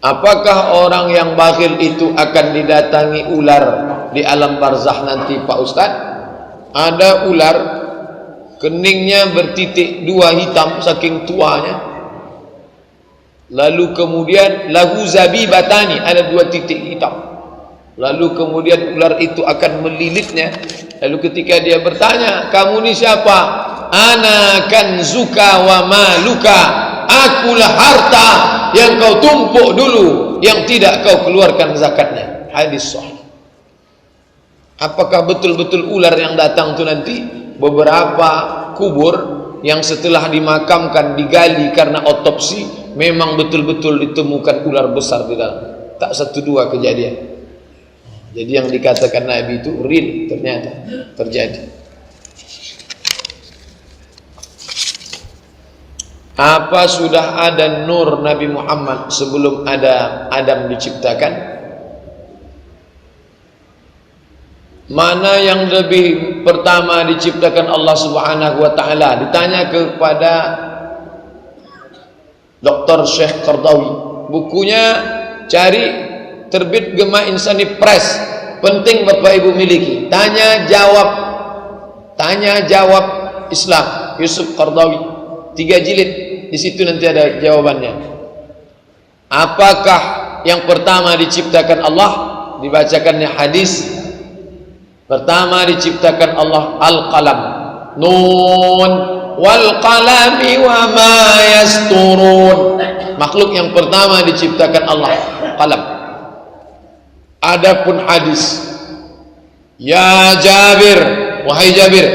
Apakah orang yang bakhil itu akan didatangi ular di alam barzakh nanti Pak Ustaz? Ada ular, keningnya bertitik dua hitam saking tuanya. Lalu kemudian lahu zabibatani, ada dua titik hitam. Lalu kemudian ular itu akan melilitnya. Lalu ketika dia bertanya, kamu ni siapa? Ana kanzuka wa maluka, akulah harta yang kau tumpuk dulu, yang tidak kau keluarkan zakatnya. Hadis sahih. Apakah betul-betul ular yang datang itu nanti? Beberapa kubur yang setelah dimakamkan, digali karena otopsi, memang betul-betul ditemukan ular besar di dalam. Tak satu dua kejadian. Jadi yang dikatakan Nabi itu real, ternyata terjadi. Apa sudah ada nur Nabi Muhammad sebelum ada Adam diciptakan? Mana yang lebih pertama diciptakan Allah Subhanahu wa taala? Ditanya kepada Dr. Syekh Qardawi. Bukunya cari, terbit Gema Insani Press. Penting Bapak Ibu miliki. Tanya jawab Islam, Yusuf Qardawi. 3 jilid, di situ nanti ada jawabannya. Apakah yang pertama diciptakan Allah? Dibacakannya hadis. Pertama diciptakan Allah al-qalam. Nun wal qalami wa ma yasturun. Makhluk yang pertama diciptakan Allah qalam. Adapun hadis, ya Jabir, wahai Jabir,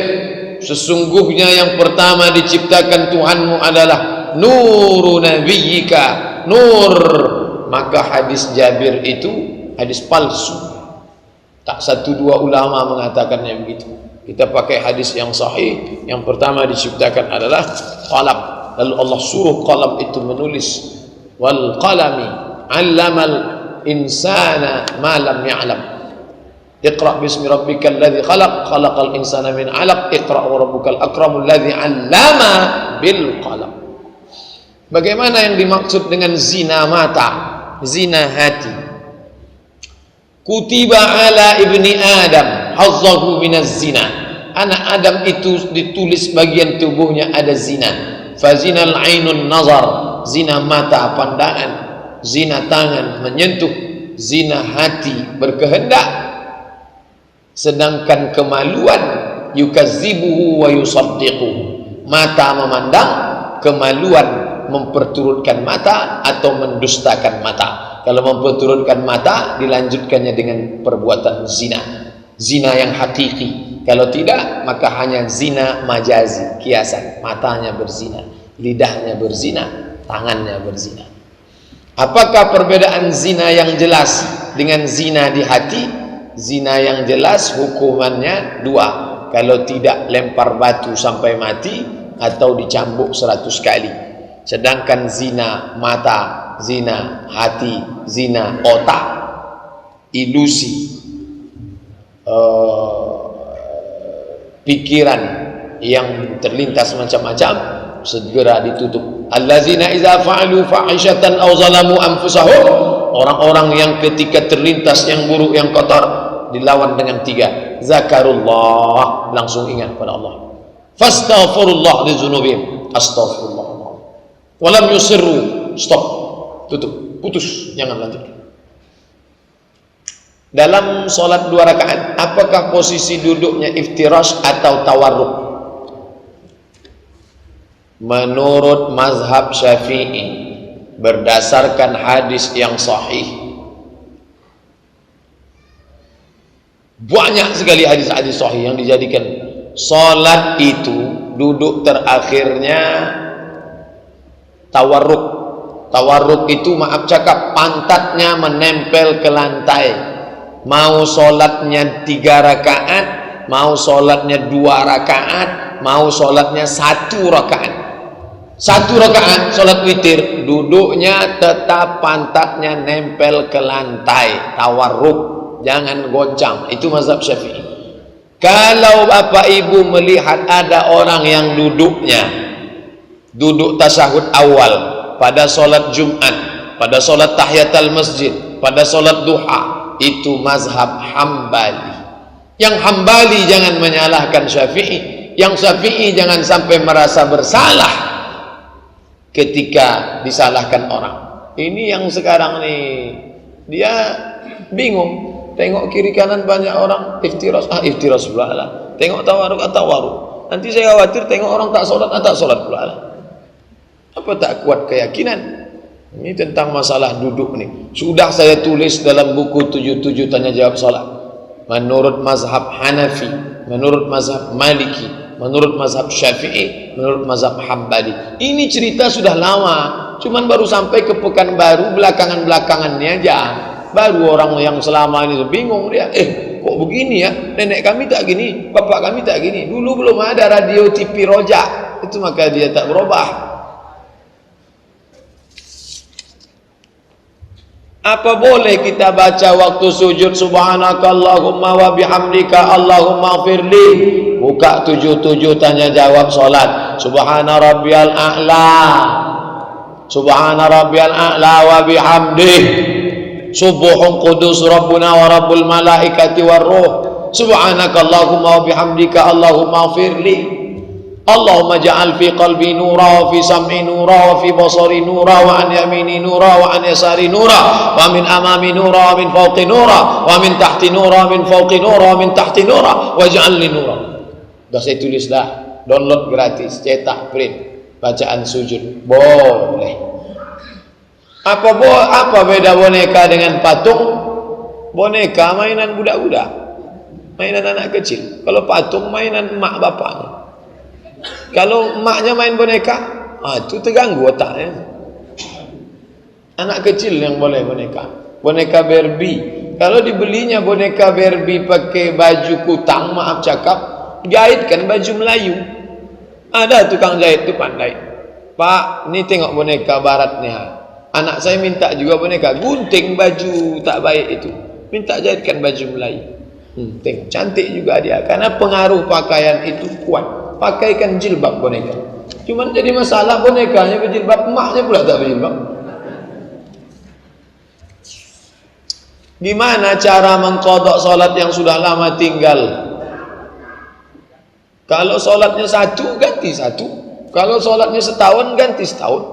sesungguhnya yang pertama diciptakan Tuhanmu adalah nuru nabiyyika, nur. Maka hadis Jabir itu hadis palsu. Tak satu dua ulama mengatakannya begitu. Kita pakai hadis yang sahih. Yang pertama diciptakan adalah qalam. Lalu Allah suruh qalam itu menulis. Wal qalami 'allamal insana ma lam ya'lam. Iqra bismi rabbikal ladzi khalaq, khalaqal insana min 'alaq, iqra wa rabbukal akramul ladzi 'allama bil qalam. Bagaimana yang dimaksud dengan zina mata, zina hati? Kutiba ala ibni Adam hazzahu minaz zina. Anak Adam itu ditulis bagian tubuhnya ada zina. Fazinal ainun nazar, zina mata pandangan, zina tangan menyentuh, zina hati berkehendak. Sedangkan kemaluan yukazzibuhu wa yusaddiquhu. Mata memandang, kemaluan memperturutkan mata atau mendustakan mata. Kalau memperturutkan mata, dilanjutkannya dengan perbuatan zina. Zina yang hakiki. Kalau tidak, maka hanya zina majazi, kiasan. Matanya berzina, lidahnya berzina, tangannya berzina. Apakah perbedaan zina yang jelas dengan zina di hati? Zina yang jelas hukumannya 2. Kalau tidak, lempar batu sampai mati atau dicambuk 100 kali. Sedangkan zina mata, zina hati, zina otak, ilusi, pikiran yang terlintas macam-macam, segera ditutup. Allazina idza fa'alu fahishatan aw zalamu anfusahum, orang-orang yang ketika terlintas yang buruk, yang kotor, dilawan dengan 3. Zakarullah, langsung ingat pada Allah. Fastaghfirullah li dzunubihim, astaghfirullah. Walam yusirru, stop, tutup, putus, jangan lanjut. Dalam solat 2 rakaat, apakah posisi duduknya iftirash atau tawarruk? Menurut mazhab Syafi'i, berdasarkan hadis yang sahih, banyak sekali hadis-hadis sahih yang dijadikan solat itu duduk terakhirnya tawarruk. Tawarruk itu, maaf cakap, pantatnya menempel ke lantai. Mau solatnya 3 rakaat, mau solatnya 2 rakaat, mau solatnya 1 rakaat. 1 rakaat solat witir, duduknya tetap pantatnya nempel ke lantai. Tawarruk, jangan goncang. Itu mazhab Syafi'i. Kalau Bapak Ibu melihat ada orang yang duduk tasyahud awal pada solat Jumat, pada solat tahiyatul masjid, pada solat duha, itu mazhab Hambali. Yang Hambali jangan menyalahkan Syafi'i, yang Syafi'i jangan sampai merasa bersalah ketika disalahkan orang. Ini yang sekarang nih, dia bingung. Tengok kiri kanan banyak orang iftiras, iftiras pula lah. Tengok tawaruk, tawaruk. Nanti saya khawatir tengok orang tak solat pula lah. Apa tak kuat keyakinan? Ini tentang masalah duduk nih. Sudah saya tulis dalam buku 77 tanya jawab solat. Menurut mazhab Hanafi, menurut mazhab Maliki, menurut mazhab Syafi'i, menurut mazhab Hambali. Ini cerita sudah lama, cuman baru sampai ke Pekanbaru belakangan-belakangannya aja. Baru orang yang selama ini bingung dia, kok begini ya, nenek kami tak gini, bapak kami tak gini. Dulu belum ada radio TV rojak, itu maka dia tak berubah. Apa boleh kita baca waktu sujud subhanakallahumma wa bihamdika Allahumma firli? Buka 77 tanya jawab solat. Subhana rabbiyal a'la, subhana rabbiyal a'la wa bihamdih, subuhun qudus rabbuna wa rabbul malaikati war ruh, subhanakallahumma wa bihamdika Allahumma firli. Allahumma ja'al fi qalbi nura wa fi sam'i nura wa fi basari nura wa an yamini nura wa an yasari nura wa min amami nura wa min fawqi nura wa min tahti nura wa min fawqi nura wa min tahti nura waj'al li nura. Dah saya tulis dah, download gratis, cetak print, bacaan sujud boleh. Apa beda boneka dengan patung? Boneka mainan budak-budak, mainan anak kecil. Kalau patung mainan emak bapaknya. Kalau emaknya main boneka, itu terganggu otaknya. Anak kecil yang boleh boneka. Boneka Barbie. Kalau dibelinya boneka Barbie pakai baju kutang, maaf cakap, jahitkan baju Melayu. Ada tukang jahit itu pandai. Pak, ini tengok boneka barat nih. Anak saya minta juga boneka, gunting baju tak baik itu, minta jahitkan baju Melayu. Tengok cantik juga dia, karena pengaruh pakaian itu kuat. Pakaikan jilbab boneka. Cuman jadi masalah bonekanya berjilbab, emaknya pula tak berjilbab. Gimana cara mengqadha salat yang sudah lama tinggal? Kalau salatnya satu, ganti satu. Kalau salatnya setahun, ganti setahun.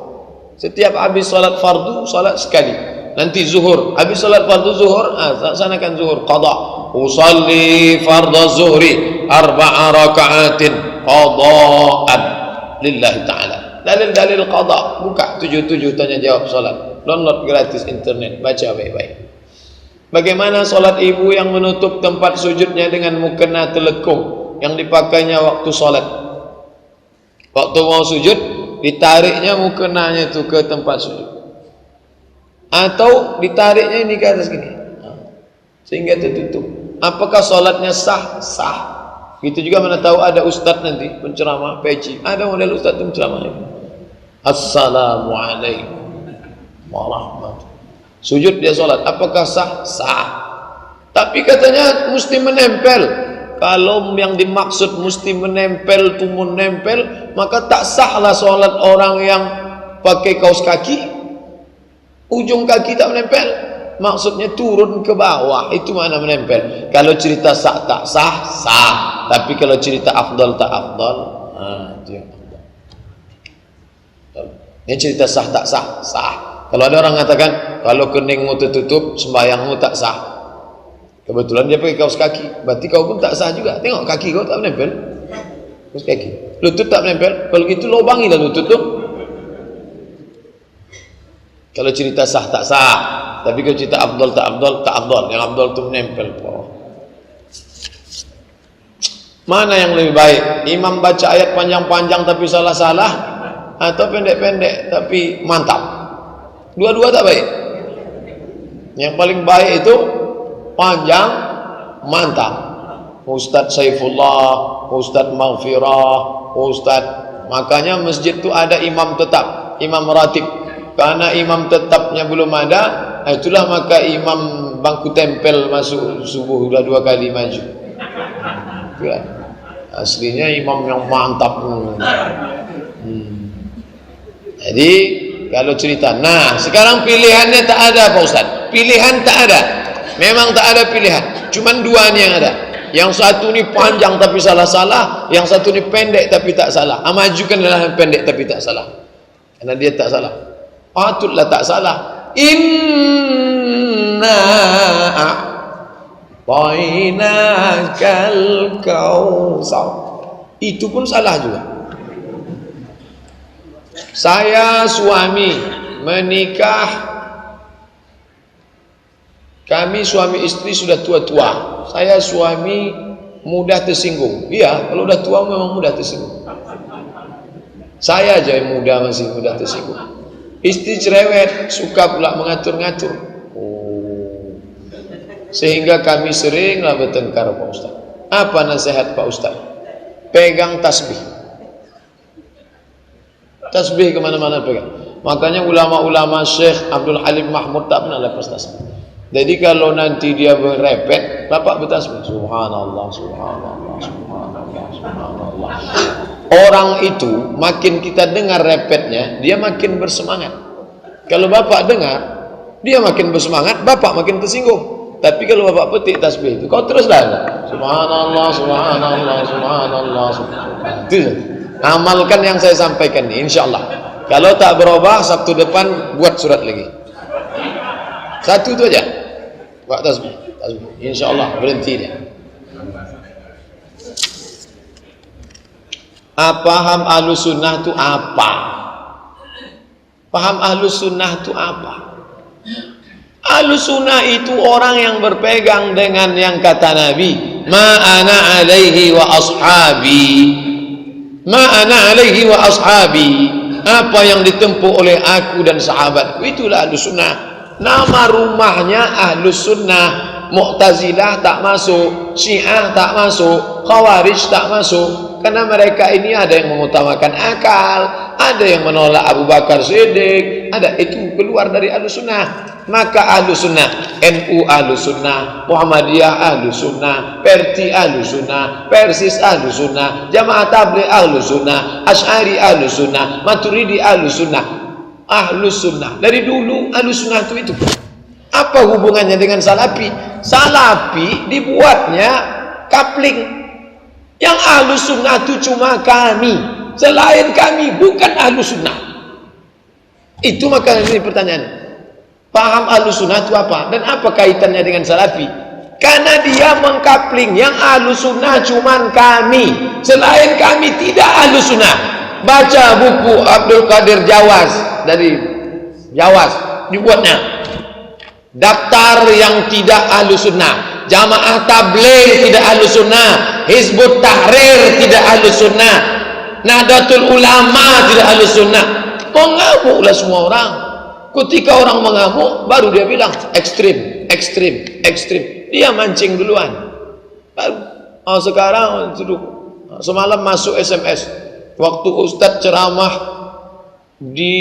Setiap habis salat fardu, salat sekali. Nanti zuhur, habis salat fardu zuhur, laksanakan zuhur qadha. Usalli fardhu zuhri 4 raka'atin qadha'an lillahi ta'ala. Dalil-dalil qadha, buka 77 tanya jawab salat. Download gratis internet, baca baik-baik. Bagaimana salat ibu yang menutup tempat sujudnya dengan mukena telekung yang dipakainya waktu salat? Waktu mau sujud, ditariknya mukenanya itu ke tempat sujud. Atau ditariknya ini ke atas gini, sehingga tertutup. Apakah salatnya sah? Sah. Gitu juga mana tahu ada ustaz nanti penceramah peci. Ada model ustaz itu penceramah. Assalamualaikum warahmatullahi. Sujud dia salat. Apakah sah? Sah. Tapi katanya mesti menempel. Kalau yang dimaksud mesti menempel tu menempel, maka tak sahlah salat orang yang pakai kaos kaki. Ujung kaki tak menempel. Maksudnya turun ke bawah, itu mana menempel. Kalau cerita sah tak sah, sah. Tapi kalau cerita afdal tak afdal, itu yang afdal. Ini cerita sah tak sah, sah. Kalau ada orang mengatakan kalau keningmu tertutup, sembahyangmu tak sah. Kebetulan dia pakai kaos kaki, berarti kau pun tak sah juga. Tengok kaki kau tak menempel, kaos kaki. Lutut tak menempel. Kalau gitu lobangilah lutut tu. Kalau cerita sah tak sah, tapi kalau cerita afdal tak afdal, tak afdal. Yang afdal tu menempel. Mana yang lebih baik? Imam baca ayat panjang-panjang tapi salah-salah, atau pendek-pendek tapi mantap? Dua-dua tak baik. Yang paling baik itu panjang, mantap. Ustaz Saifullah, Ustaz Maghfirah, Ustaz. Makanya masjid tu ada imam tetap, imam ratib. Karena imam tetapnya belum ada, itulah maka imam bangku tempel masuk subuh sudah 2 kali maju. Aslinya imam yang mantap. Jadi kalau cerita. Nah, sekarang pilihannya tak ada Pak Ustaz. Pilihan tak ada. Memang tak ada pilihan. Cuman dua ni yang ada. Yang satu ni panjang tapi salah-salah, yang satu ni pendek tapi tak salah. Majukanlah yang pendek tapi tak salah. Karena dia tak salah. Patutlah tak salah. Inna a'tainakal kautsar. Itu pun salah juga. Saya suami menikah, kami suami istri sudah tua-tua. Saya suami mudah tersinggung. Iya, kalau udah tua memang mudah tersinggung. Saya aja yang muda masih mudah tersinggung. Istri cerewet, suka pula mengatur-ngatur. Oh. Sehingga kami seringlah bertengkar Pak Ustaz. Apa nasihat Pak Ustaz? Pegang tasbih. Tasbih kemana-mana pegang. Makanya ulama-ulama Syekh Abdul Halim Mahmud tak pernah lepas tasbih. Jadi kalau nanti dia berepet, bapak bertasbih. Subhanallah, subhanallah, subhanallah, subhanallah. Orang itu makin kita dengar repetnya, dia makin bersemangat. Kalau bapak dengar, dia makin bersemangat, bapak makin tersinggung. Tapi kalau bapak petik tasbih itu, kau teruslah. Subhanallah, subhanallah, subhanallah, subhanallah. Itu amalkan yang saya sampaikan ini, insyaallah. Kalau tak berubah, Sabtu depan buat surat lagi. Satu itu aja. Buat tasbih, tasbih. Insyaallah berhenti dia. Paham Ahlus Sunnah itu apa? Paham Ahlus Sunnah itu apa? Ahlus Sunnah itu orang yang berpegang dengan yang kata Nabi, ma ana alaihi wa ashabi. Ma ana alaihi wa ashabi. Apa yang ditempuh oleh aku dan sahabatku, itulah Ahlus Sunnah. Nama rumahnya Ahlus Sunnah. Mu'tazilah tak masuk, Syiah tak masuk, Khawarij tak masuk. Karena mereka ini ada yang mengutamakan akal, ada yang menolak Abu Bakar Siddiq, ada, itu keluar dari Ahlus Sunnah. Maka Ahlus Sunnah, NU Ahlus Sunnah, Muhammadiyah Ahlus Sunnah, Perti Ahlus Sunnah, Persis Ahlus Sunnah, Jamaah Tabligh Ahlus Sunnah, Asy'ari Ahlus Sunnah, Maturidi Ahlus Sunnah. Ahlus Sunnah dari dulu Ahlus Sunnah itu. Apa hubungannya dengan Salafi? Salafi dibuatnya kapling. Yang Ahlus Sunnah itu cuma kami, selain kami bukan Ahlus Sunnah. Itu maka ini pertanyaan. Paham Ahlus Sunnah itu apa? Dan apa kaitannya dengan Salafi? Karena dia mengkapling yang Ahlus Sunnah cuma kami, selain kami tidak Ahlus Sunnah. Baca buku Abdul Qadir Jawas dari Jawas, dibuatnya daftar yang tidak Ahlus Sunnah, Jamaah Tabligh tidak Ahlus Sunnah, Hizbut Tahrir tidak Ahlus Sunnah, Nahdlatul Ulama tidak Ahlus Sunnah. Mengamuklah semua orang. Ketika orang mengamuk, baru dia bilang ekstrim, ekstrim, ekstrim. Dia mancing duluan. Baru sekarang semalam masuk SMS waktu Ustadz ceramah di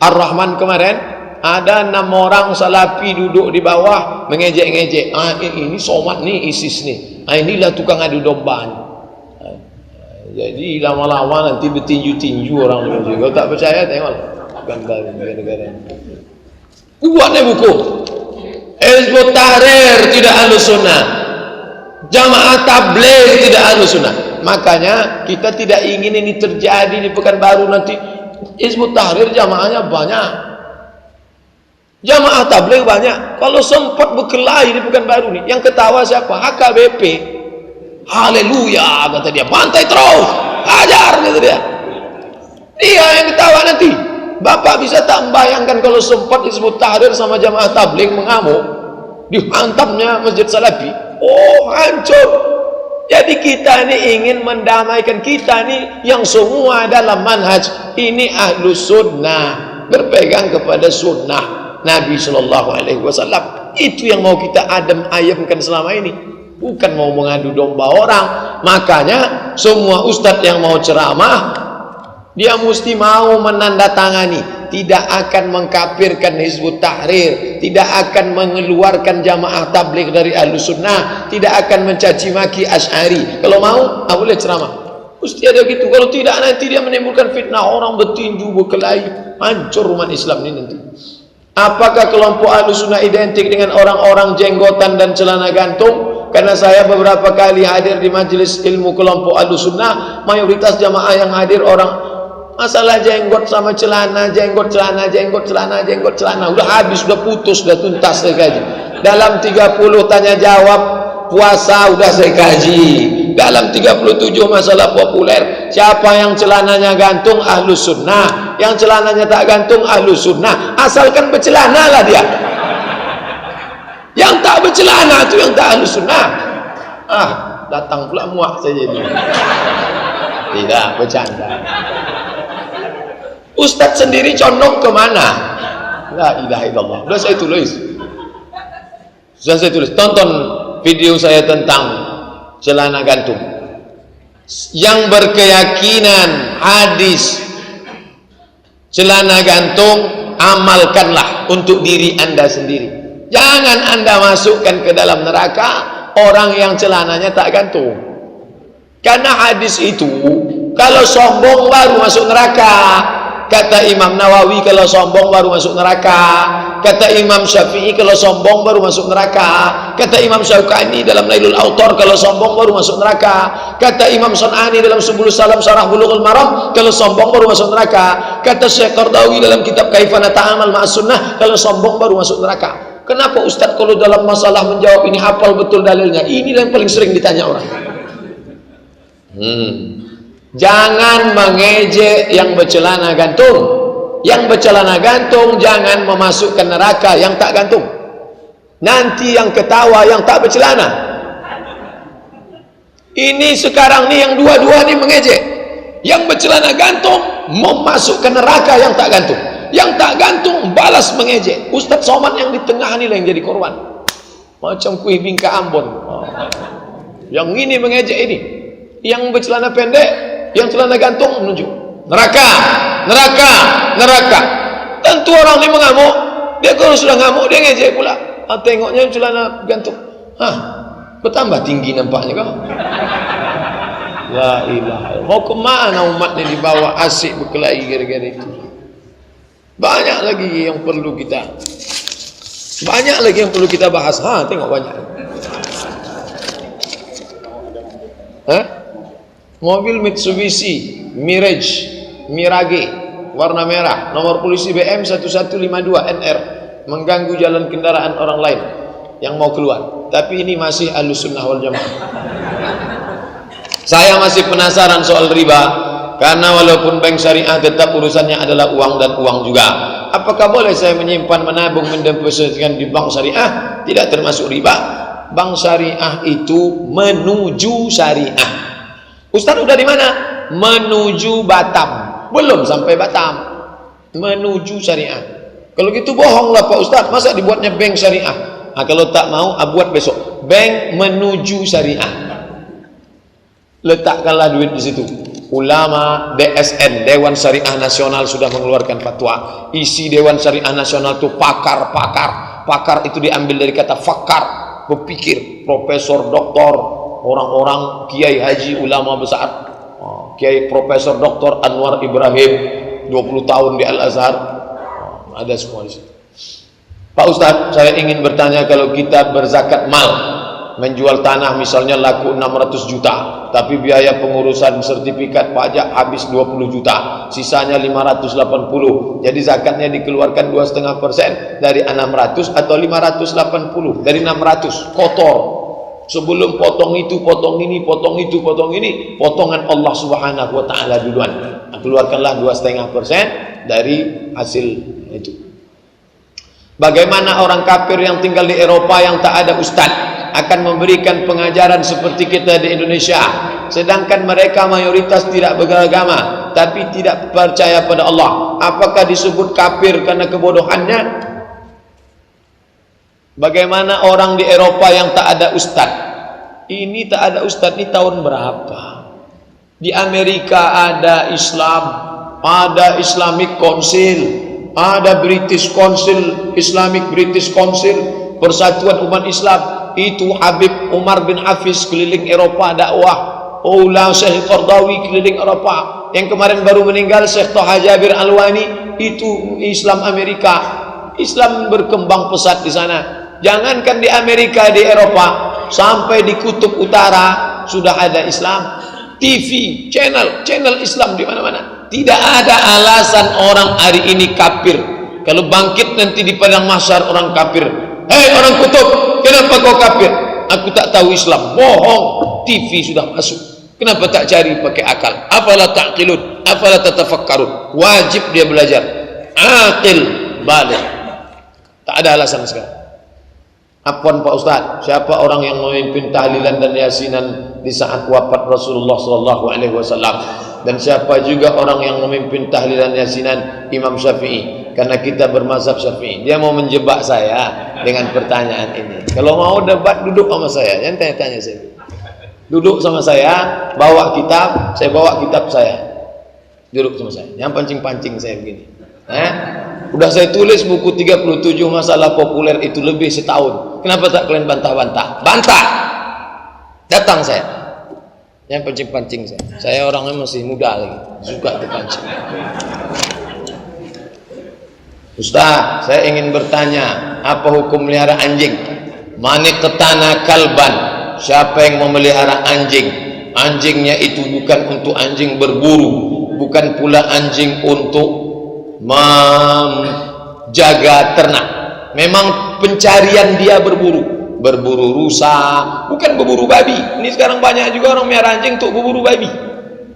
Ar-Rahman kemarin, ada 6 orang Salafi duduk di bawah mengejek-ngejek. Ini somat nih, ISIS nih. Inilah tukang adu domba. Jadi lama-lama nanti bertinju-tinju orang juga. Kalau tak percaya tengok gambar negara-negara. Buatnya buku. Hizbut Tahrir tidak Ahlus Sunnah, Jamaah Tabligh tidak Ahlus Sunnah. Makanya kita tidak ingin ini terjadi di Pekanbaru nanti. Hizbut Tahrir jamaahnya banyak, Jamaah Tabligh banyak. Kalau sempat berkelahi di Pekanbaru nih, yang ketawa siapa? HKBP. Haleluya kata dia, bantai terus, ajar kata dia. Dia yang ketawa nanti. Bapak bisa tak membayangkan kalau sempat Hizbut Tahrir sama Jamaah Tabligh mengamuk, dihantamnya Masjid Salafi. Oh, hancur. Jadi kita ini ingin mendamaikan, kita ini yang semua dalam manhaj ini Ahlus Sunnah, berpegang kepada sunnah Nabi Sallallahu Alaihi Wasallam. Itu yang mau kita ayamkan selama ini, bukan mau mengadu domba orang. Makanya semua ustadz yang mau ceramah, dia mesti mau menandatangani, tidak akan mengkafirkan Hizbut Tahrir, tidak akan mengeluarkan Jamaah Tabligh dari Ahlus Sunnah, tidak akan mencaci maki Asy'ari. Kalau mau, boleh ceramah. Mesti ada gitu. Kalau tidak nanti dia menimbulkan fitnah, orang bertinju, berkelahi, hancur umat Islam ini nanti. Apakah kelompok Ahlussunnah identik dengan orang-orang jenggotan dan celana gantung? Karena saya beberapa kali hadir di majelis ilmu kelompok Ahlussunnah, mayoritas jamaah yang hadir orang masalah jenggot sama celana, jenggot celana, jenggot celana, jenggot celana. Udah habis, udah putus, udah tuntas saya kaji. Dalam 30 tanya jawab puasa udah saya kaji. Dalam 37 masalah populer, siapa yang celananya gantung Ahlussunnah, yang celananya tak gantung Ahlussunnah. Asalkan bercelana lah dia. Yang tak bercelana itu yang tak Ahlussunnah. Datang pula muak saya jadi. Tidak, bercanda. Ustadz sendiri condong kemana? La ilaha illallah. Sudah saya tulis. Tonton video saya tentang celana gantung. Yang berkeyakinan hadis celana gantung, amalkanlah untuk diri anda sendiri. Jangan anda masukkan ke dalam neraka orang yang celananya tak gantung. Karena hadis itu, kalau sombong baru masuk neraka. Kata Imam Nawawi, kalau sombong baru masuk neraka. Kata Imam Syafi'i, kalau sombong baru masuk neraka. Kata Imam Syaukani dalam Nailul Autor, kalau sombong baru masuk neraka. Kata Imam Sun'ani dalam Subul Salam Syarah Bulughul Maram, kalau sombong baru masuk neraka. Kata Syekh Qardawi dalam kitab Kaifana Ta'amal Ma'as Sunnah, kalau sombong baru masuk neraka. Kenapa Ustadz kalau dalam masalah menjawab ini hafal betul dalilnya? Ini yang paling sering ditanya orang. Jangan mengejek yang bercelana gantung. Yang bercelana gantung jangan memasukkan neraka yang tak gantung. Nanti yang ketawa yang tak bercelana. Ini sekarang nih yang dua-dua nih mengejek. Yang bercelana gantung memasukkan neraka yang tak gantung. Yang tak gantung balas mengejek. Ustadz Somad yang di tengah inilah yang jadi korban. Macam kuih bingka Ambon. Yang ini mengejek ini. Yang bercelana pendek, yang celana gantung menuju neraka, neraka, neraka. Tentu orang ini mengamuk. Dia kalau sudah ngamuk dia ngejek pula. Tengoknya celana gantung. Bertambah tinggi nampaknya kau. La ilaha. Mau kemana umat ini dibawa asik berkelahi gara-gara itu? Banyak lagi yang perlu kita bahas. Tengok banyak. Mobil Mitsubishi Mirage warna merah, nomor polisi BM 1152 NR, mengganggu jalan kendaraan orang lain yang mau keluar. Tapi ini masih Ahlussunnah wal Jamaah. Saya masih penasaran soal riba, karena walaupun bank syariah tetap urusannya adalah uang dan uang juga. Apakah boleh saya menyimpan, menabung, mendepositkan di bank syariah? Tidak termasuk riba. Bank syariah itu menuju syariah. Ustaz udah di mana? Menuju Batam. Belum sampai Batam. Menuju syariah. Kalau gitu bohonglah Pak Ustaz. Masa dibuatnya bank syariah? Kalau tak mau, buat besok. Bank menuju syariah. Letakkanlah duit di situ. Ulama DSN, Dewan Syariah Nasional, sudah mengeluarkan fatwa. Isi Dewan Syariah Nasional itu pakar-pakar. Pakar itu diambil dari kata fakar, berpikir. Profesor, doktor, orang-orang kiai haji, ulama besar. Kiai Profesor Dr. Anwar Ibrahim 20 tahun di Al-Azhar. Ada semua di situ. Pak Ustadz, saya ingin bertanya, kalau kita berzakat mal, menjual tanah misalnya laku 600 juta, tapi biaya pengurusan sertifikat pajak habis 20 juta, sisanya 580. Jadi zakatnya dikeluarkan 2,5% dari 600 atau 580 dari 600 kotor. Sebelum potong itu, potong ini, potong itu, potong ini, potongan Allah Subhanahu wa Ta'ala duluan. Keluarkanlah 2,5% dari hasil itu. Bagaimana orang kafir yang tinggal di Eropa yang tak ada ustaz akan memberikan pengajaran seperti kita di Indonesia, sedangkan mereka mayoritas tidak beragama tapi tidak percaya pada Allah? Apakah disebut kafir karena kebodohannya? Bagaimana orang di Eropa yang tak ada ustaz? Ini tak ada ustaz, ini tahun berapa? Di Amerika ada Islam, ada Islamic Council, ada British Council, Islamic British Council, Persatuan Umat Islam. Itu Habib Umar bin Hafiz keliling Eropa dakwah. Ulang Syekh Qardawi keliling Eropa. Yang kemarin baru meninggal Syekh Toha Jabir Alwani, itu Islam Amerika. Islam berkembang pesat di sana. Jangankan di Amerika, di Eropa, sampai di kutub utara sudah ada Islam. TV, channel Islam di mana-mana. Tidak ada alasan orang hari ini kafir. Kalau bangkit nanti di padang mahsyar orang kafir, hei orang kutub, kenapa kau kafir? Aku tak tahu Islam. Bohong. TV sudah masuk. Kenapa tak cari pakai akal? Afala ta'qilun, afala tatafakkarun. Wajib dia belajar. Aqil, balik. Tak ada alasan sekarang. Apaan Pak Ustaz, siapa orang yang memimpin tahlilan dan yasinan di saat wafat Rasulullah SAW? Dan siapa juga orang yang memimpin tahlilan yasinan Imam Syafi'i? Karena kita bermazhab Syafi'i. Dia mau menjebak saya dengan pertanyaan ini. Kalau mau debat, duduk sama saya, jangan tanya-tanya saya. Duduk sama saya, bawa kitab, saya bawa kitab saya. Duduk sama saya, jangan pancing-pancing saya begini. Udah saya tulis buku 37 masalah populer itu lebih setahun. Kenapa tak kalian bantah-bantah? Bantah! Datang saya. Jangan pancing-pancing saya. Saya orangnya masih muda lagi, suka terpancing. Ustaz, saya ingin bertanya, apa hukum melihara anjing? Maniqtana kalban. Siapa yang memelihara anjing? Anjingnya itu bukan untuk anjing berburu, bukan pula anjing untuk menjaga ternak. Memang pencarian dia berburu rusa, bukan berburu babi. Ini sekarang banyak juga orang melihara anjing untuk berburu babi,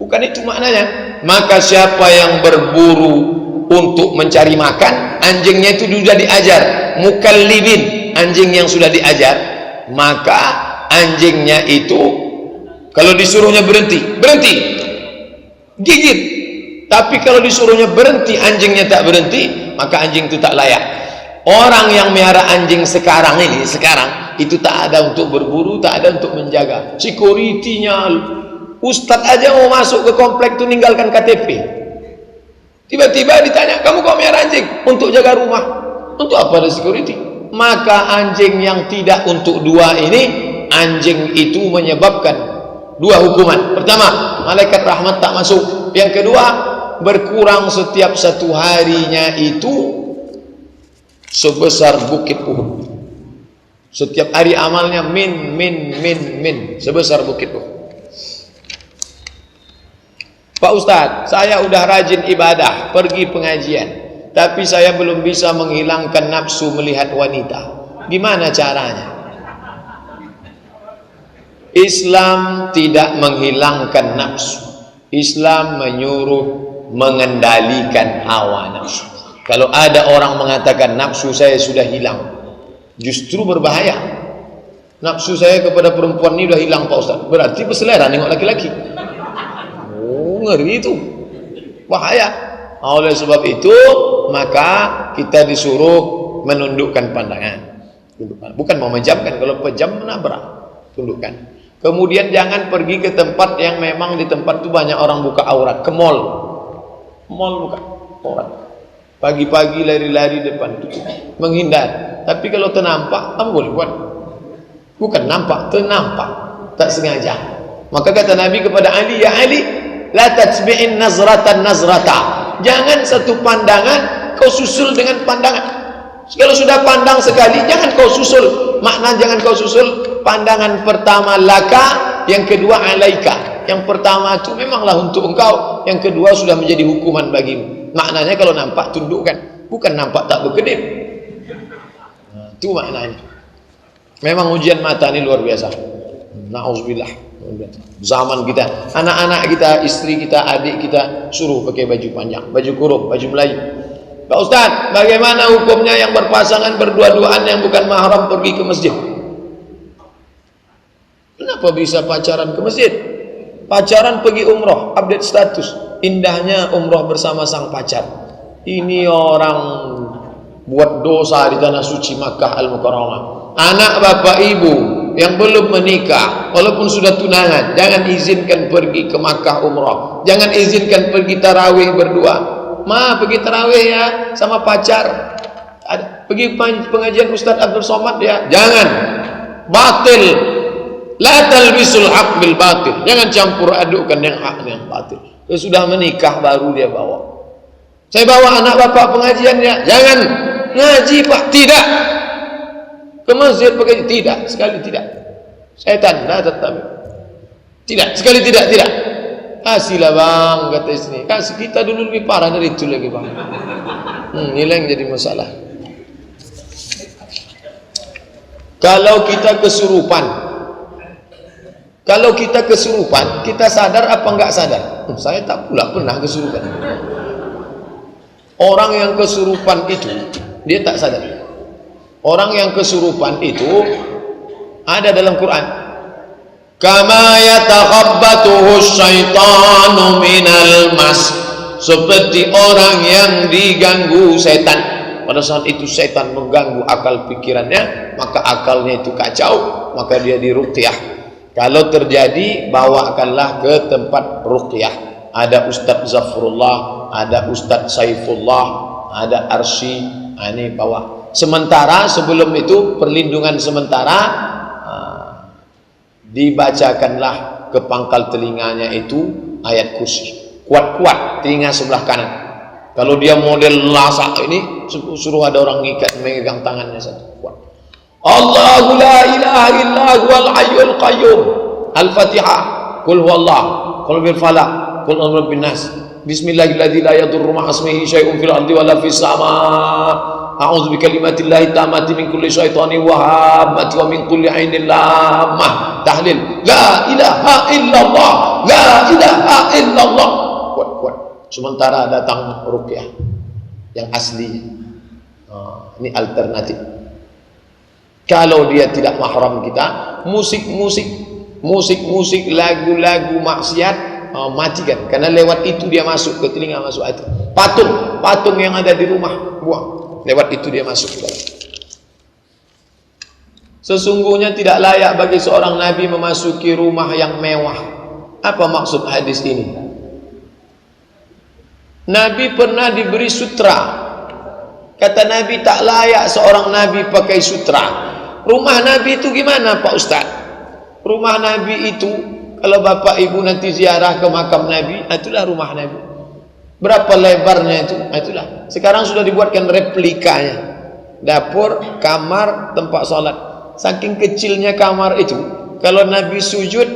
bukan itu maknanya. Maka siapa yang berburu untuk mencari makan, anjingnya itu sudah diajar, mukallibin, anjing yang sudah diajar, maka anjingnya itu kalau disuruhnya berhenti, gigit. Tapi kalau disuruhnya berhenti, anjingnya tak berhenti, maka anjing itu tak layak. Orang yang melihara anjing sekarang itu tak ada untuk berburu, tak ada untuk menjaga. Security-nya, ustadz aja mau masuk ke komplek itu ninggalkan KTP. Tiba-tiba ditanya, kamu kok melihara anjing? Untuk jaga rumah. Untuk apa ada security? Maka anjing yang tidak untuk dua ini, anjing itu menyebabkan dua hukuman. Pertama, malaikat rahmat tak masuk. Yang kedua, berkurang setiap satu harinya itu sebesar bukit Uhud. Setiap hari amalnya min sebesar bukit Uhud. Pak Ustadz, saya udah rajin ibadah, pergi pengajian, tapi saya belum bisa menghilangkan nafsu melihat wanita. Gimana caranya? Islam tidak menghilangkan nafsu. Islam menyuruh mengendalikan hawa nafsu. Kalau ada orang mengatakan nafsu saya sudah hilang, justru berbahaya. Nafsu saya kepada perempuan ini sudah hilang Pak Ustaz, berarti berselera nengok laki-laki. Oh, ngeri itu, bahaya. Oleh sebab itu maka kita disuruh menundukkan pandangan, bukan memejamkan. Kalau pejam menabrak, tundukkan. Kemudian jangan pergi ke tempat yang memang di tempat itu banyak orang buka aurat. Ke mall buka aurat. Pagi-pagi lari-lari depan itu, menghindar. Tapi kalau ternampak, apa boleh buat? Bukan nampak, ternampak, tak sengaja. Maka kata Nabi kepada Ali, ya Ali, la tatsbi'in nazratan nazrata. Jangan satu pandangan kau susul dengan pandangan. Kalau sudah pandang sekali, jangan kau susul. Makna jangan kau susul, pandangan pertama laka, yang kedua alaika. Yang pertama itu memanglah untuk engkau, yang kedua sudah menjadi hukuman bagimu. Maknanya kalau nampak tundukkan, bukan nampak tak berkedip. Nah, itu maknanya. Memang ujian mata ini luar biasa. Na'udzubillah. Zaman kita, anak-anak kita, istri kita, adik kita suruh pakai baju panjang, baju kurung, baju Melayu. Pak Ustaz, bagaimana hukumnya yang berpasangan berdua-duaan yang bukan mahram pergi ke masjid? Kenapa bisa pacaran ke masjid? Pacaran pergi umroh, update status. Indahnya umroh bersama sang pacar. Ini orang buat dosa di tanah suci Makkah Al-Mukarramah. Anak bapak ibu yang belum menikah, walaupun sudah tunangan, jangan izinkan pergi ke Makkah umroh. Jangan izinkan pergi tarawih berdua. Pergi tarawih ya sama pacar. Pergi pengajian Ustadz Abdul Somad ya, jangan, batil. La talbisul haq bil batil. Jangan campur adukkan yang hak dengan batil. Sudah menikah baru dia bawa. Saya bawa anak bapak pengajiannya. Jangan ngaji pak. Tidak. Ke masjid pakai tidak. Sekali tidak. Setan la tattabi. Tidak. Sekali tidak. Tidak. Kasihlah bang kata istri. Kasih kita dulu lebih parah dari itu lagi bang. Inilah yang jadi masalah. Kalau kita kesurupan, kita sadar apa enggak sadar? Saya tak pula pernah kesurupan. Orang yang kesurupan itu dia tak sadar. Orang yang kesurupan itu ada dalam Quran. Kama yatakhabbatuhu syaitanu minal mas. Seperti orang yang diganggu setan. Pada saat itu setan mengganggu akal pikirannya, maka akalnya itu kacau, maka dia diruqyah. Kalau terjadi, bawakanlah ke tempat ruqyah. Ada Ustadz Zafrullah, ada Ustadz Saifullah, ada Arsy, ini bawa. Sementara sebelum itu perlindungan sementara, dibacakanlah ke pangkal telinganya itu ayat kursi. Kuat-kuat telinga sebelah kanan. Kalau dia model lasak ini, suruh ada orang ngikat memegang tangannya satu. Kuat. Allahu la ilaha illa huwal hayyul qayyum. Al-Fatihah. Qul huwallah. Qul bil falaq. Qul a'udzu birabbin nas. Bismillahirrahmanirrahim. La yadurru ma'a ismihi syai'un fil ardi wala fis sama'. A'udzu bikalimatillahi tammati min kulli syaitanin wa hammati wa min kulli 'ainin lammah. Tahlil. La ilaha illallah. La ilaha illallah. Kuat-kuat. Sementara datang ruqyah yang asli. Ini alternatif. Kalau dia tidak mahram kita, musik, lagu-lagu maksiat, matikan. Karena lewat itu dia masuk ke telinga, masuk hati. Patung yang ada di rumah, buang. Lewat itu dia masuk ke dalam. Sesungguhnya tidak layak bagi seorang nabi memasuki rumah yang mewah. Apa maksud hadis ini? Nabi pernah diberi sutra. Kata Nabi tak layak seorang nabi pakai sutra. Rumah Nabi itu gimana Pak Ustaz? Rumah Nabi itu, kalau bapak ibu nanti ziarah ke makam Nabi, itulah rumah Nabi. Berapa lebarnya itu? Itulah. Sekarang sudah dibuatkan replikanya. Dapur, kamar, tempat sholat. Saking kecilnya kamar itu, kalau Nabi sujud,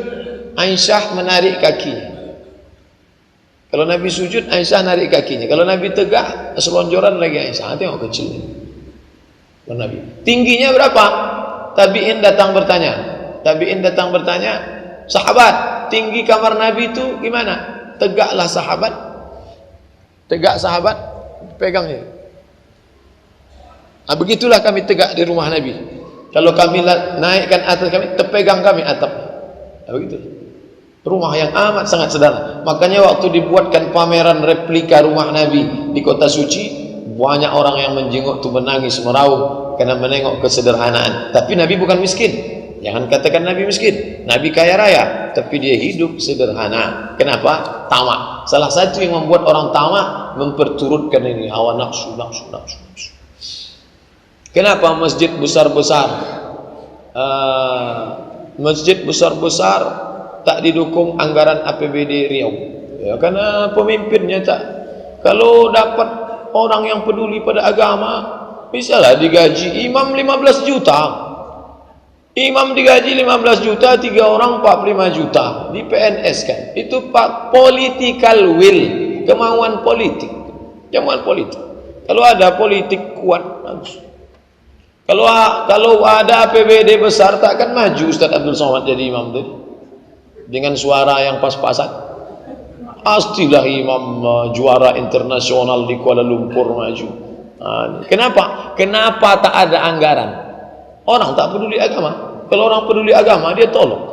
Aisyah menarik kakinya. Kalau Nabi sujud, Aisyah narik kakinya. Kalau Nabi tegak, selonjoran lagi Aisyah. Tengok kecilnya. Kalau Nabi. Tingginya berapa? Tabi'in datang bertanya, sahabat, tinggi kamar Nabi itu gimana? Tegaklah sahabat. Tegak sahabat, pegangnya. Begitulah kami tegak di rumah Nabi. Kalau kami naikkan atas kami, terpegang kami atap. Begitu. Rumah yang amat sangat sederhana. Makanya waktu dibuatkan pameran replika rumah Nabi di kota suci, banyak orang yang menjenguk tu menangis meraung karena menengok kesederhanaan. Tapi Nabi bukan miskin. Jangan katakan Nabi miskin. Nabi kaya raya, tapi dia hidup sederhana. Kenapa? Tamak. Salah satu yang membuat orang tamak memperturutkan ini hawa nafsu. Kenapa masjid besar-besar? Masjid besar-besar tak didukung anggaran APBD Riau. Ya, karena pemimpinnya tak. Kalau dapat orang yang peduli pada agama, misalnya digaji imam 15 juta. Imam digaji 15 juta, 3 orang 45 juta. Di PNS kan. Itu political will, kemauan politik. Kemauan politik. Kalau ada politik kuat, bagus. Kalau ada APBD besar, takkan maju Ustaz Abdul Somad jadi imam tadi. Dengan suara yang pas-pasan. Pastilah imam juara internasional di Kuala Lumpur maju. Kenapa? Kenapa tak ada anggaran? Orang tak peduli agama. Kalau orang peduli agama, dia tolong.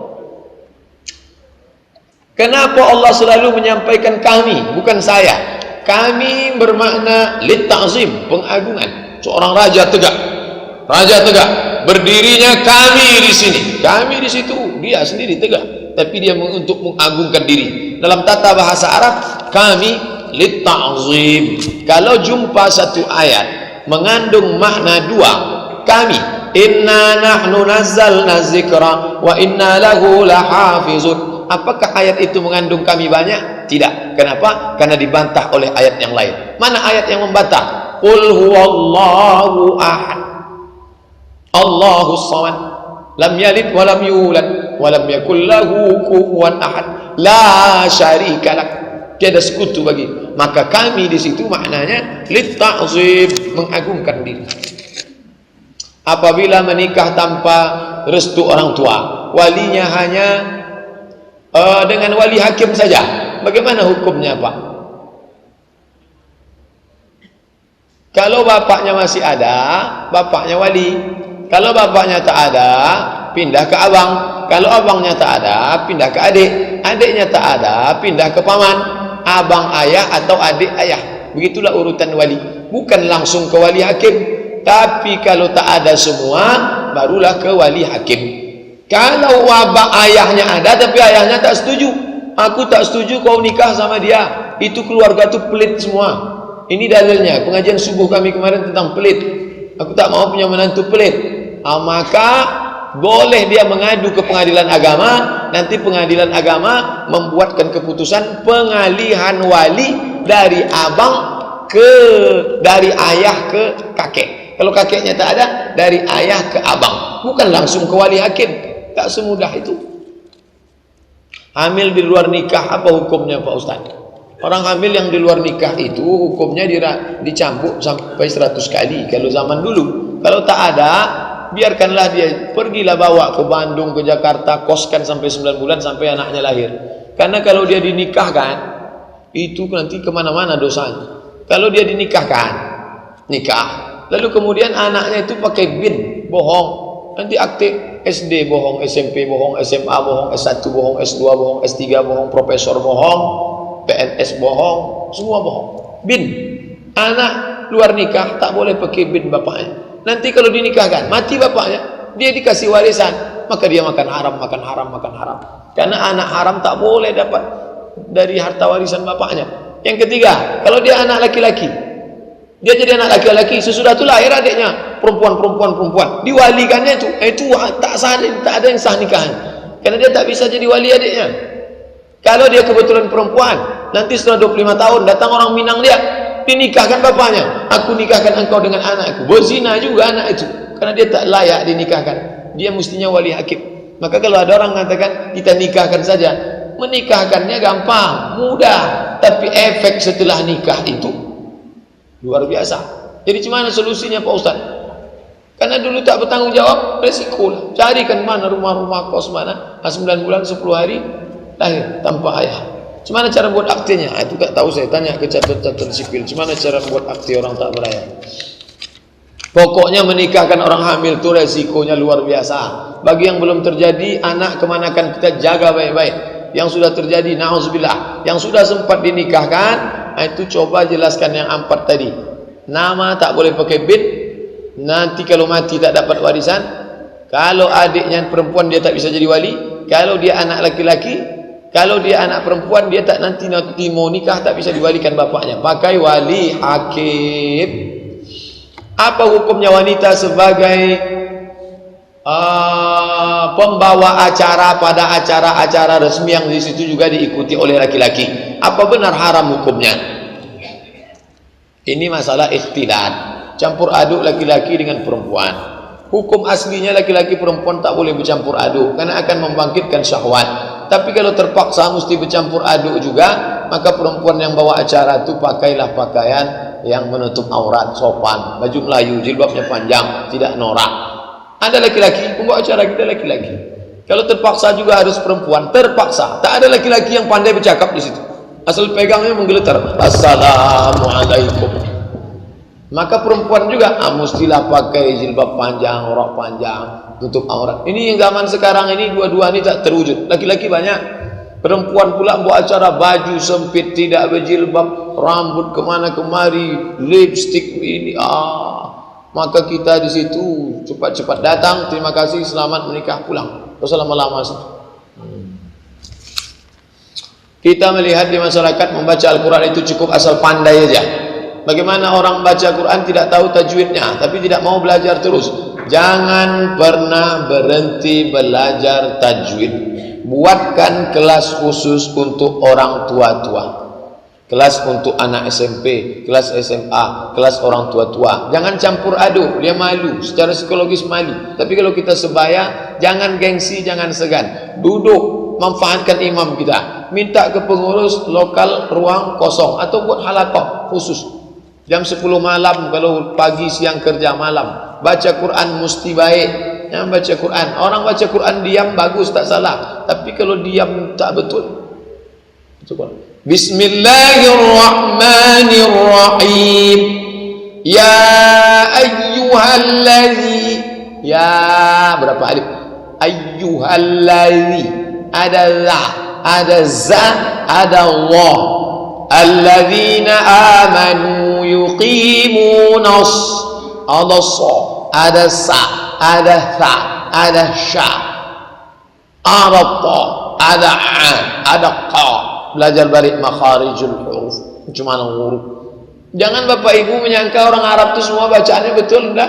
Kenapa Allah selalu menyampaikan kami, bukan saya? Kami bermakna lit ta'zim, pengagungan. Seorang raja tegak. Raja tegak. Berdirinya kami di sini. Kami di situ, dia sendiri tegak. Tapi dia untuk mengagungkan diri. Dalam tata bahasa Arab, kami lit ta'zim. Kalau jumpa satu ayat mengandung makna dua, kami Inna nahnu nazzalna dzikra wa inna lahu lahafizun. Apakah ayat itu mengandung kami banyak? Tidak. Kenapa? Karena dibantah oleh ayat yang lain. Mana ayat yang membantah? Qul huwallahu ahad, Allahus samad, lam yalid wa lam yulad wa lam yakul lahu kufuwan ahad, la syarikalah, tiada sekutu bagi. Maka kami di situ maknanya lit ta'zim, mengagungkan diri. Apabila menikah tanpa restu orang tua, walinya hanya dengan wali hakim saja, bagaimana hukumnya Pak? Kalau bapaknya masih ada, bapaknya wali. Kalau bapaknya tak ada, pindah ke abang. Kalau abangnya tak ada, pindah ke adik. Adiknya tak ada, pindah ke paman. Abang ayah atau adik ayah. Begitulah urutan wali. Bukan langsung ke wali hakim. Tapi kalau tak ada semua, barulah ke wali hakim. Kalau abang ayahnya ada, tapi ayahnya tak setuju. Aku tak setuju kau nikah sama dia. Itu keluarga tu pelit semua. Ini dalilnya. Pengajian subuh kami kemarin tentang pelit. Aku tak mau punya menantu pelit. Maka boleh dia mengadu ke pengadilan agama. Nanti pengadilan agama membuatkan keputusan pengalihan wali dari abang dari ayah ke kakek. Kalau kakeknya tak ada, dari ayah ke abang, bukan langsung ke wali hakim. Tak semudah itu. Hamil di luar nikah, apa hukumnya Pak Ustaz? Orang hamil yang di luar nikah itu hukumnya dicambuk sampai 100 kali kalau zaman dulu. Kalau tak ada, biarkanlah dia, pergilah bawa ke Bandung, ke Jakarta, koskan sampai 9 bulan sampai anaknya lahir. Karena kalau dia dinikahkan, itu nanti kemana-mana dosanya. Kalau dia dinikahkan, nikah, lalu kemudian anaknya itu pakai bin, bohong, nanti akte SD bohong, SMP bohong, SMA bohong, S1 bohong, S2 bohong, S3 bohong, profesor bohong, PNS bohong, semua bohong. Bin, anak luar nikah tak boleh pakai bin bapaknya. Nanti kalau dinikahkan, mati bapaknya, dia dikasih warisan, maka dia makan haram, makan haram, makan haram. Karena anak haram tak boleh dapat dari harta warisan bapaknya. Yang ketiga, kalau dia anak laki-laki, dia jadi anak laki-laki, sesudah itu lahir adiknya, perempuan, diwalikannya itu tak sah, tak ada yang sah nikahan. Karena dia tak bisa jadi wali adiknya. Kalau dia kebetulan perempuan, nanti setelah 25 tahun datang orang Minang dia, dinikahkan bapaknya. Aku nikahkan engkau dengan anakku. Berzina juga anak itu, karena dia tak layak dinikahkan. Dia mestinya wali hakim. Maka kalau ada orang mengatakan kita nikahkan saja, menikahkannya gampang, mudah. Tapi efek setelah nikah itu luar biasa. Jadi gimana solusinya Pak Ustaz? Karena dulu tak bertanggung jawab, resiko lah. Carikan mana rumah-rumah kos mana, 9 bulan 10 hari lahir tanpa ayah. Gimana cara buat aktenya? Itu tak tahu saya, tanya ke catat sipil. Gimana cara buat akte orang tak berayah? Pokoknya menikahkan orang hamil itu resikonya luar biasa. Bagi yang belum terjadi, anak kemanakan kita jaga baik-baik. Yang sudah terjadi, na'udzubillah. Yang sudah sempat dinikahkan, itu coba jelaskan yang 4 tadi. Nama tak boleh pakai bin. Nanti kalau mati tak dapat warisan. Kalau adiknya perempuan dia tak bisa jadi wali. Kalau dia anak laki-laki, kalau dia anak perempuan, dia tak nanti mau nikah tak bisa diwalikan bapaknya. Pakai wali hakim. Apa hukumnya wanita sebagai pembawa acara pada acara-acara resmi yang di situ juga diikuti oleh laki-laki? Apa benar haram hukumnya? Ini masalah ikhtilat, campur aduk laki-laki dengan perempuan. Hukum aslinya laki-laki perempuan tak boleh bercampur aduk karena akan membangkitkan syahwat. Tapi kalau terpaksa mesti bercampur aduk juga, maka perempuan yang bawa acara itu pakailah pakaian yang menutup aurat, sopan, baju Melayu, jilbabnya panjang, tidak norak. Ada laki-laki, pembawa acara kita laki-laki. Kalau terpaksa juga harus perempuan, terpaksa. Tak ada laki-laki yang pandai bercakap di situ. Asal pegangnya menggeletar. Assalamualaikum. Maka perempuan juga mestilah pakai jilbab panjang, rok panjang, tutup aurat. Ini yang zaman sekarang ini dua-dua ini tak terwujud. Laki-laki banyak, perempuan pula buat acara baju sempit, tidak berjilbab, rambut kemana kemari, lipstick ini. Maka kita di situ cepat-cepat datang, terima kasih, selamat menikah, pulang. Terus lama-lama situ. Kita melihat di masyarakat membaca Al-Quran itu cukup asal pandai aja. Bagaimana orang baca Quran tidak tahu tajwidnya, tapi tidak mau belajar terus. Jangan pernah berhenti belajar tajwid. Buatkan kelas khusus untuk orang tua-tua, kelas untuk anak SMP, kelas SMA, kelas orang tua-tua. Jangan campur aduk, dia malu, secara psikologis malu. Tapi kalau kita sebaya, jangan gengsi, jangan segan. Duduk, manfaatkan imam kita. Minta ke pengurus lokal ruang kosong atau buat halaqah khusus. Jam 10 malam kalau pagi siang kerja malam. Baca Quran mesti baik. Yang baca Quran, orang baca Quran diam bagus tak salah, tapi kalau diam tak betul. Bismillahirrahmanirrahim. Ya ayyuhallazi, ya berapa alif? Ayyuhallazi, ada la, ada za, ada Allah. Alladzina amanu yuqimunas, ada sa, ada sa, ada tha, ada sya, ada ta, ada a, ada qa. Belajar balik makharijul huruf, macam mana huruf. Jangan bapak ibu menyangka orang Arab itu semua bacaannya betul. Enggak,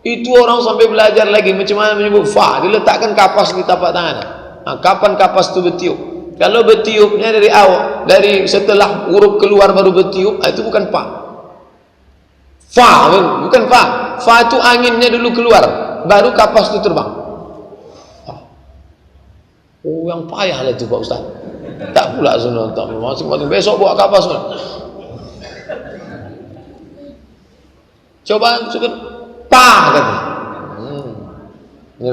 itu orang sampai belajar lagi macam mana menyebut fa, diletakkan kapas di tapak tangan. Nah, kapan kapas itu bertiup? Kalau bertiupnya dari awal, dari setelah huruf keluar baru bertiup, itu bukan fa. Fa bukan fa. Fa itu anginnya dulu keluar, baru kapas itu terbang. Oh, yang payah lah itu Pak Ustaz. Tak pula sunnah, tak masing-masing besok bawa kapas. Coba syukur pa kata. Ini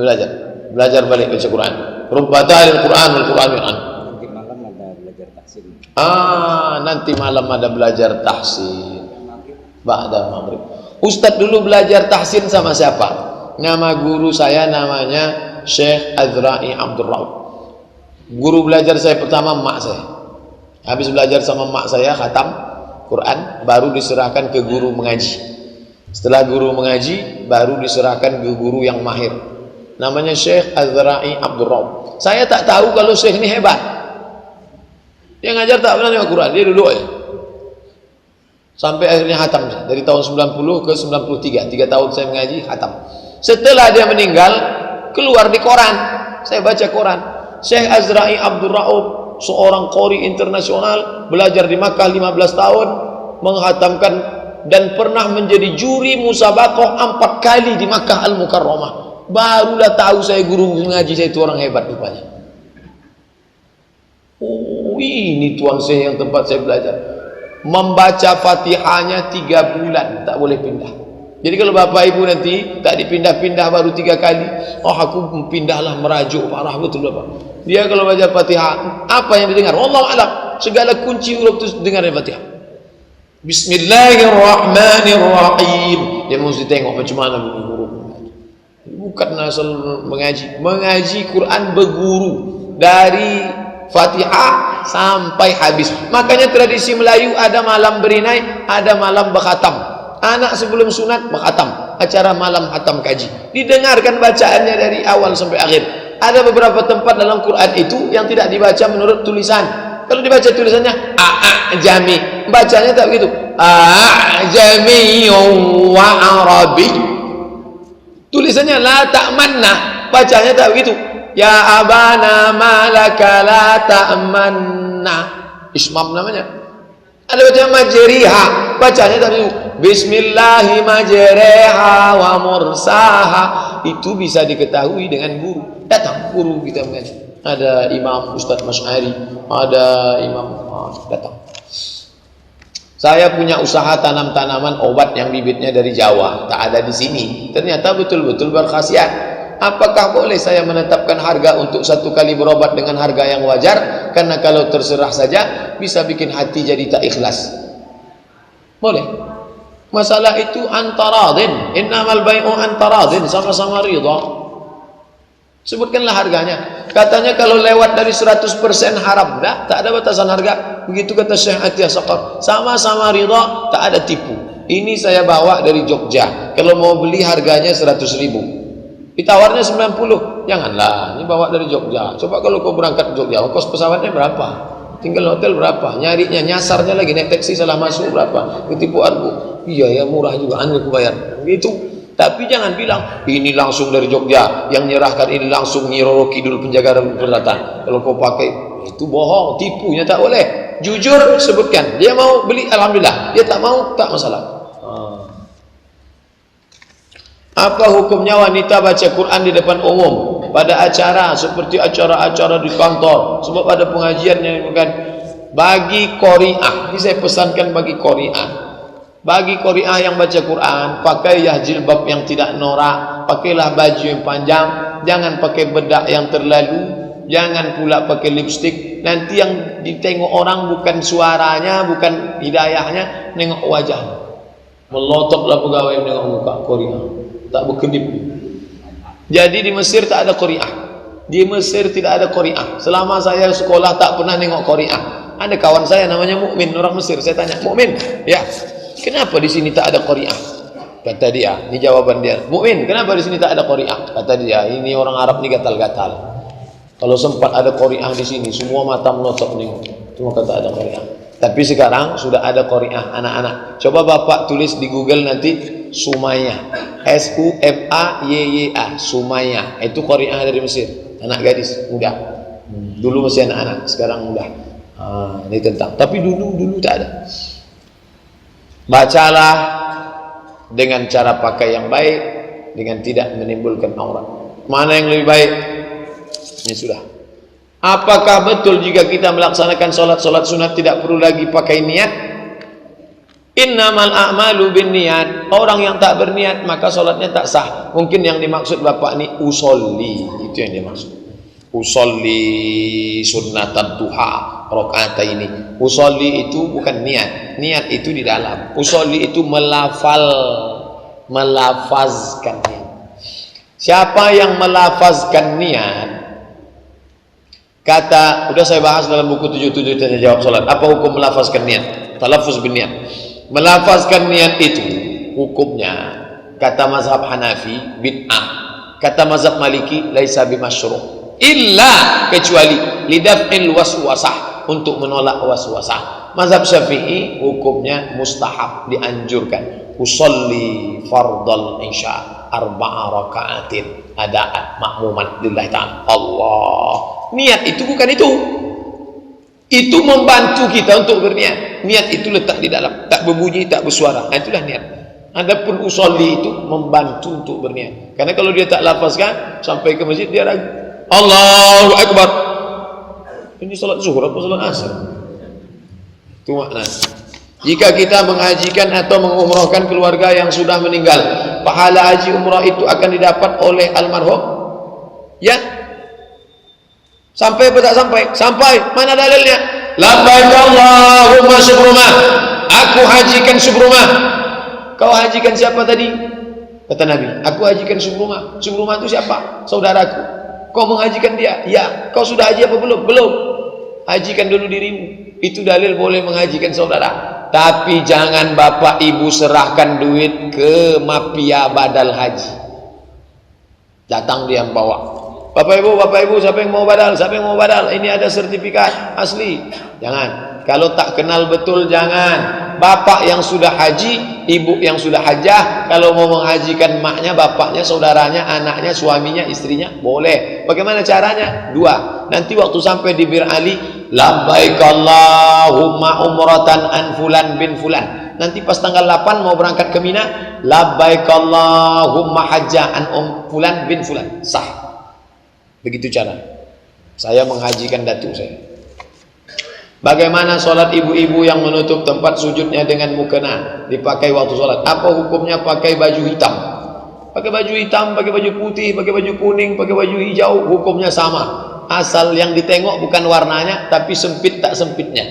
belajar balik baca Quran. Rubbatal Quran wal Quran Quran. Nanti malam ada belajar tahsin. Nanti malam ada belajar tahsin. Ba'da maghrib. Ustaz dulu belajar tahsin sama siapa? Nama guru saya namanya Syekh Azra'i Abdul Rauf. Guru belajar saya pertama mak saya. Habis belajar sama mak saya khatam Quran, baru diserahkan ke guru mengaji. Setelah guru mengaji, baru diserahkan ke guru yang mahir. Namanya Syekh Azra'i Abdul Rauf. Saya tak tahu kalau Syekh ini hebat. Dia ngajar tak pernah nengok Quran, dia duduk aja. Sampai akhirnya khatam dari tahun 90 ke 93, 3 tahun saya mengaji khatam. Setelah dia meninggal, keluar di koran, saya baca koran. Syekh Azra'i Abdul Rauf, seorang qori internasional, belajar di Makkah 15 tahun, menghatamkan dan pernah menjadi juri musabaqah 4 kali di Makkah Al-Mukarramah. Barulah tahu saya guru mengaji saya itu orang hebat rupanya. Oh, ini tuan saya yang tempat saya belajar. Membaca Fatihahnya 3 bulan, tak boleh pindah. Jadi kalau bapak ibu nanti tak dipindah-pindah baru 3 kali, oh aku pindahlah merajuk, parah betul bapak. Dia kalau baca Fatihah, apa yang didengar? Wallahu a'lam. Segala kunci huruf itu dengar dari Fatihah. Bismillahirrahmanirrahim. Dia mesti tengok macam mana bunyi huruf. Bukan asal mengaji. Mengaji Quran berguru dari Fatihah sampai habis. Makanya tradisi Melayu ada malam berinai, ada malam berkhatam. Anak sebelum sunat berkhatam, acara malam khatam kaji. Didengarkan bacaannya dari awal sampai akhir. Ada beberapa tempat dalam Quran itu yang tidak dibaca menurut tulisan. Kalau dibaca tulisannya a'jami, bacanya tak begitu. A'jami wa arabi. Tulisannya la ta'manna, bacanya tak begitu. Ya abana malaka la ta'manna. Ismam namanya. Ada bacaan majriha, bacanya tadi Bismillahi majriha wa mursaha. Itu bisa diketahui dengan guru. Datang guru kita mengaji. Ada Imam Ustadz Masyari, ada Imam datang. Saya punya usaha tanam tanaman obat yang bibitnya dari Jawa, tak ada di sini. Ternyata betul-betul berkhasiat. Apakah boleh saya menetapkan harga untuk 1 kali berobat dengan harga yang wajar? Karena kalau terserah saja bisa bikin hati jadi tak ikhlas. Boleh. Masalah itu antaradin. Innamal bai'u antaradin, sama-sama ridha. Sebutkanlah harganya. Katanya kalau lewat dari 100% haram. Tak ada batasan harga. Begitu kata Syekh Atiyah Saqaf. Sama-sama ridha, tak ada tipu. Ini saya bawa dari Jogja. Kalau mau beli harganya 100.000. Ditawarnya 90. Janganlah, ini bawa dari Jogja. Coba kalau kau berangkat Jogja, kos pesawatnya berapa? Tinggal hotel berapa? Nyarinya, nyasarnya lagi, naik taksi salah masuk berapa? Ketipu aku. Iya ya, murah juga, anu aku bayar. Gitu. Tapi jangan bilang ini langsung dari Jogja, yang nyerahkan ini langsung Nyi Roro Kidul penjaga daratan. Kalau kau pakai itu bohong, tipunya tak boleh. Jujur sebutkan, dia mau beli alhamdulillah, dia tak mau tak masalah. Apa hukumnya wanita baca Quran di depan umum pada acara seperti acara-acara di kantor? Sebab ada pengajian yang bukan bagi qari'ah. Ini saya pesankan bagi qari'ah. Bagi qari'ah yang baca Quran, pakailah jilbab yang tidak norak, pakailah baju yang panjang, jangan pakai bedak yang terlalu, jangan pula pakai lipstik. Nanti yang ditengok orang bukan suaranya, bukan hidayahnya, nengok wajahnya. Melototlah pegawai menengok muka qari'ah, tak berkedip. Jadi di Mesir tak ada qari'ah. Di Mesir tidak ada qari'ah. Selama saya sekolah tak pernah nengok qari'ah. Ada kawan saya namanya Mukmin, orang Mesir. Saya tanya, Mukmin, ya, kenapa di sini tak ada qari'ah? Kata dia, ini jawaban dia. Mukmin, kenapa di sini tak ada qari'ah? Kata dia, ini orang Arab ni gatal-gatal. Kalau sempat ada qari'ah di sini, semua mata melotot nengok. Cuma kata ada qari'ah. Tapi sekarang sudah ada qari'ah anak-anak. Coba Bapak tulis di Google nanti Sumayyah. S-U-M-A-Y-Y-A. Sumayyah. Itu qari'ah dari Mesir. Anak gadis muda. Dulu masih anak-anak, sekarang muda. Ini tentang. Tapi dulu tak ada. Bacalah dengan cara pakai yang baik, dengan tidak menimbulkan aurat. Mana yang lebih baik? Ini sudah. Apakah betul jika kita melaksanakan solat sunat tidak perlu lagi pakai niat? Innamal a'malu binniyat. Orang yang tak berniat maka solatnya tak sah. Mungkin yang dimaksud Bapak ini usolli, itu yang dimaksud. Usolli sunnatan duha rakaat ini. Usolli itu bukan niat. Niat itu di dalam. Usolli itu melafazkan niat. Siapa yang melafazkan niat? Kata, udah saya bahas dalam buku 77 tanya jawab salat. Apa hukum melafazkan niat? Talaffuz bin niat. Melafazkan niat itu hukumnya kata mazhab Hanafi bid'ah. Kata mazhab Maliki laisa bimasyru'. Illa kecuali lidaf'il waswasah, untuk menolak waswasah. Mazhab Syafi'i hukumnya mustahab, dianjurkan. Usolli fardal isya arba'a raka'atin ada'at makmuman lillahi ta'ala. Allah. Niat itu bukan itu. Itu membantu kita untuk berniat. Niat itu letak di dalam, tak berbunyi, tak bersuara. Nah, itulah niat. Adapun usolli itu membantu untuk berniat. Karena kalau dia tak lafazkan sampai ke masjid dia ragu. Allahu Akbar. Ini salat zuhur atau salat asar? Itu makna. Jika kita menghajikan atau mengumrahkan keluarga yang sudah meninggal, pahala haji umrah itu akan didapat oleh almarhum? Ya. Sampai atau tak sampai? Sampai. Mana dalilnya? Labbaik Allahumma subrumah. Aku hajikan subrumah. Kau hajikan siapa tadi? Kata Nabi, aku hajikan subrumah. Subrumah itu siapa? Saudaraku. Kau menghajikan dia? Ya. Kau sudah haji apa belum? Belum. Hajikan dulu dirimu. Itu dalil boleh menghajikan saudara. Tapi jangan bapak ibu serahkan duit ke mafia badal haji. Datang dia bawa. Bapak ibu, siapa yang mau badal? Siapa yang mau badal? Ini ada sertifikat asli. Jangan. Kalau tak kenal betul jangan. Bapak yang sudah haji, ibu yang sudah hajah, kalau mau menghajikan maknya, bapaknya, saudaranya, anaknya, suaminya, istrinya, boleh. Bagaimana caranya? Dua. Nanti waktu sampai di Bir Ali, labbaik Allahumma umratan an fulan bin fulan. Nanti pas tanggal 8 mau berangkat ke Mina, labbaik Allahumma hajja an fulan bin fulan. Sah. Begitu cara. Saya menghajikan datuk saya. Bagaimana sholat ibu-ibu yang menutup tempat sujudnya dengan mukena dipakai waktu sholat? Apa hukumnya pakai baju hitam? Pakai baju hitam, pakai baju putih, pakai baju kuning, pakai baju hijau, hukumnya sama. Asal yang ditengok bukan warnanya, tapi sempit tak sempitnya.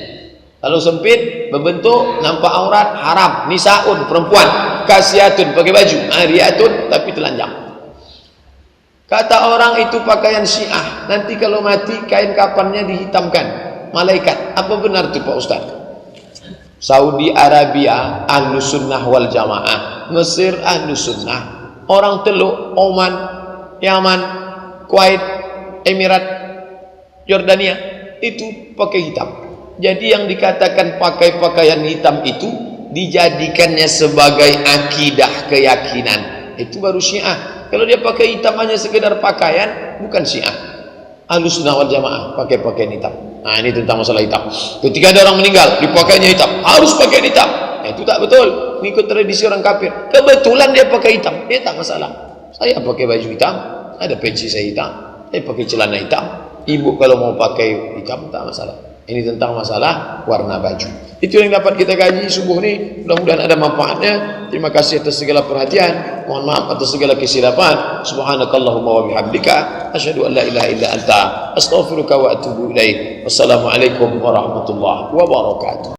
Kalau sempit, berbentuk, nampak aurat, haram. Nisaun, perempuan. Kasiatun, pakai baju. Ariatun, tapi telanjang. Kata orang itu pakaian Syiah. Nanti kalau mati, kain kafannya dihitamkan. Malaikat. Apa benar itu Pak Ustaz? Saudi Arabia Ahlus Sunnah wal Jamaah, Mesir Ahlus Sunnah, orang Teluk, Oman, Yaman, Kuwait, Emirat, Yordania itu pakai hitam. Jadi yang dikatakan pakai pakaian hitam itu dijadikannya sebagai akidah, keyakinan. itu baru Syiah. Kalau dia pakai hitam hanya sekedar pakaian, bukan Syiah. Ahlussunnah wal Jamaah pakai pakaian hitam. Nah, ini tentang masalah hitam. Ketika ada orang meninggal, dipakainya hitam, harus pakai hitam. Nah, itu tak betul. Mengikut tradisi orang kafir. Kebetulan dia pakai hitam, dia tak masalah. Saya pakai baju hitam, ada peci saya hitam, saya pakai celana hitam. Ibu kalau mau pakai hitam tak masalah. Ini tentang masalah warna baju. Itu yang dapat kita kaji subuh ini. Mudah-mudahan ada manfaatnya. Terima kasih atas segala perhatian. Mohon maaf atas segala kesilapan. Subhanakallahumma wa bihamdika asyhadu an la ilaha illa anta astaghfiruka wa atubu ilaik. Wassalamualaikum warahmatullahi wabarakatuh.